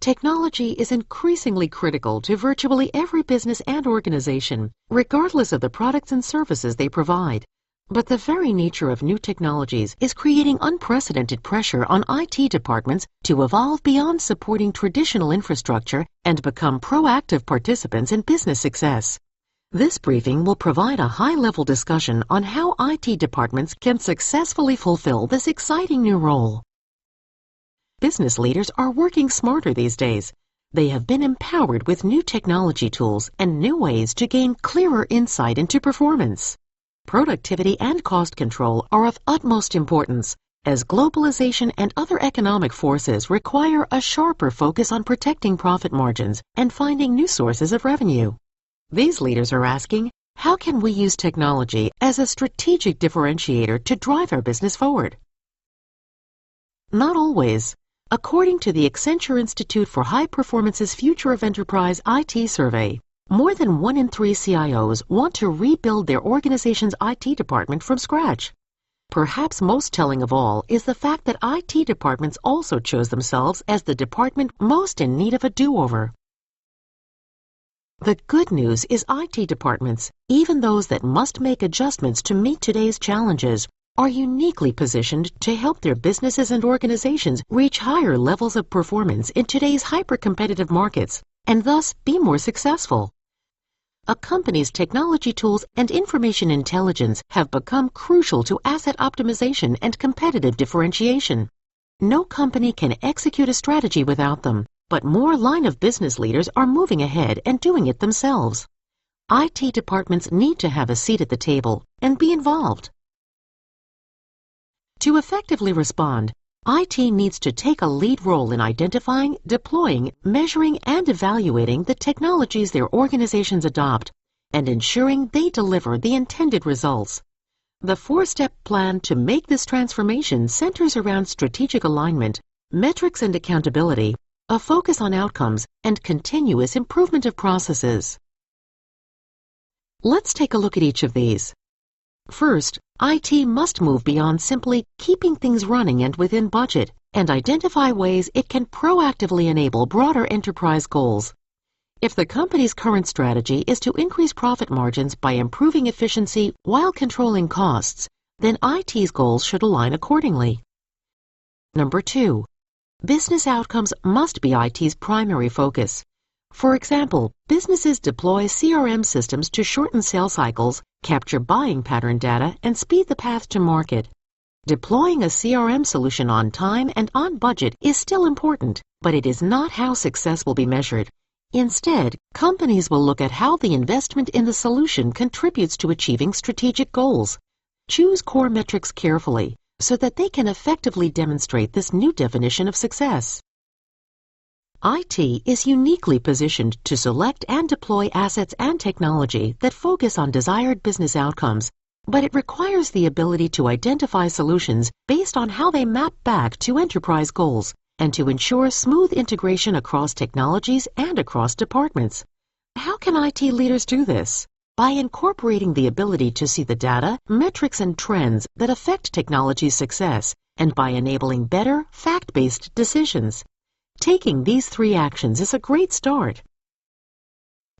Technology is increasingly critical to virtually every business and organization, regardless of the products and services they provide. But the very nature of new technologies is creating unprecedented pressure on IT departments to evolve beyond supporting traditional infrastructure and become proactive participants in business success. This briefing will provide a high-level discussion on how IT departments can successfully fulfill this exciting new role. Business leaders are working smarter these days. They have been empowered with new technology tools and new ways to gain clearer insight into performance. Productivity and cost control are of utmost importance, as globalization and other economic forces require a sharper focus on protecting profit margins and finding new sources of revenue. These leaders are asking, how can we use technology as a strategic differentiator to drive our business forward? Not always. According to the Accenture Institute for High Performance's Future of Enterprise IT survey, more than 1 in 3 CIOs want to rebuild their organization's IT department from scratch. Perhaps most telling of all is the fact that IT departments also chose themselves as the department most in need of a do-over. The good news is IT departments, even those that must make adjustments to meet today's challenges, are uniquely positioned to help their businesses and organizations reach higher levels of performance in today's hyper-competitive markets, and thus be more successful. A company's technology tools and information intelligence have become crucial to asset optimization and competitive differentiation. No company can execute a strategy without them, but more line-of-business leaders are moving ahead and doing it themselves. IT departments need to have a seat at the table and be involved. To effectively respond, IT needs to take a lead role in identifying, deploying, measuring, and evaluating the technologies their organizations adopt, and ensuring they deliver the intended results. The 4-step plan to make this transformation centers around strategic alignment, metrics and accountability, a focus on outcomes, and continuous improvement of processes. Let's take a look at each of these. First, IT must move beyond simply keeping things running and within budget, and identify ways it can proactively enable broader enterprise goals. If the company's current strategy is to increase profit margins by improving efficiency while controlling costs, then IT's goals should align accordingly. Number 2. Business outcomes must be IT's primary focus. For example, businesses deploy CRM systems to shorten sales cycles, capture buying pattern data, and speed the path to market. Deploying a CRM solution on time and on budget is still important, but it is not how success will be measured. Instead, companies will look at how the investment in the solution contributes to achieving strategic goals. Choose core metrics carefully so that they can effectively demonstrate this new definition of success. IT is uniquely positioned to select and deploy assets and technology that focus on desired business outcomes, but it requires the ability to identify solutions based on how they map back to enterprise goals and to ensure smooth integration across technologies and across departments. How can IT leaders do this? By incorporating the ability to see the data, metrics, and trends that affect technology's success, and by enabling better, fact-based decisions. Taking these 3 actions is a great start.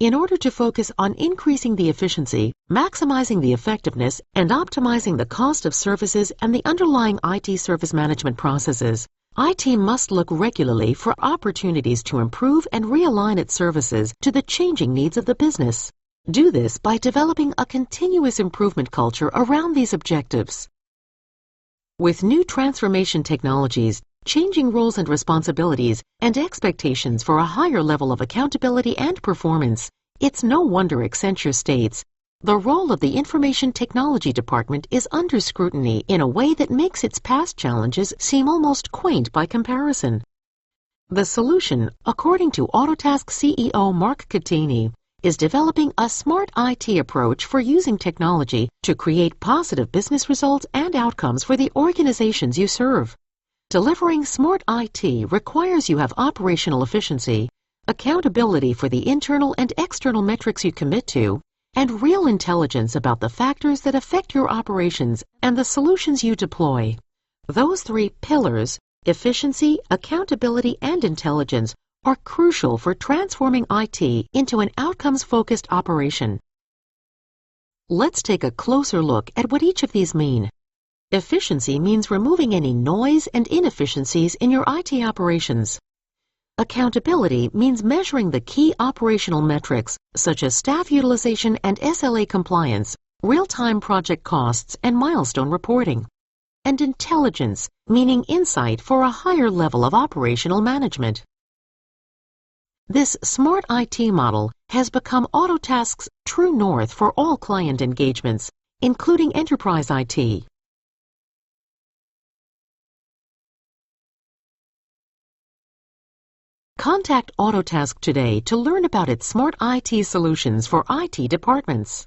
In order to focus on increasing the efficiency, maximizing the effectiveness, and optimizing the cost of services and the underlying IT service management processes, IT must look regularly for opportunities to improve and realign its services to the changing needs of the business. Do this by developing a continuous improvement culture around these objectives. With new transformation technologies, changing roles and responsibilities, and expectations for a higher level of accountability and performance, it's no wonder Accenture states, "The role of the Information Technology Department is under scrutiny in a way that makes its past challenges seem almost quaint by comparison." The solution, according to AUtotask CEO Mark Catini, is developing a smart IT approach for using technology to create positive business results and outcomes for the organizations you serve. Delivering smart IT requires you have operational efficiency, accountability for the internal and external metrics you commit to, and real intelligence about the factors that affect your operations and the solutions you deploy. Those 3 pillars, efficiency, accountability, and intelligence, are crucial for transforming IT into an outcomes-focused operation. Let's take a closer look at what each of these mean. Efficiency means removing any noise and inefficiencies in your IT operations. Accountability means measuring the key operational metrics, such as staff utilization and SLA compliance, real-time project costs, and milestone reporting. And intelligence, meaning insight for a higher level of operational management. This smart IT model has become AUtotask's true north for all client engagements, including enterprise IT. Contact AUtotask today to learn about its smart IT solutions for IT departments.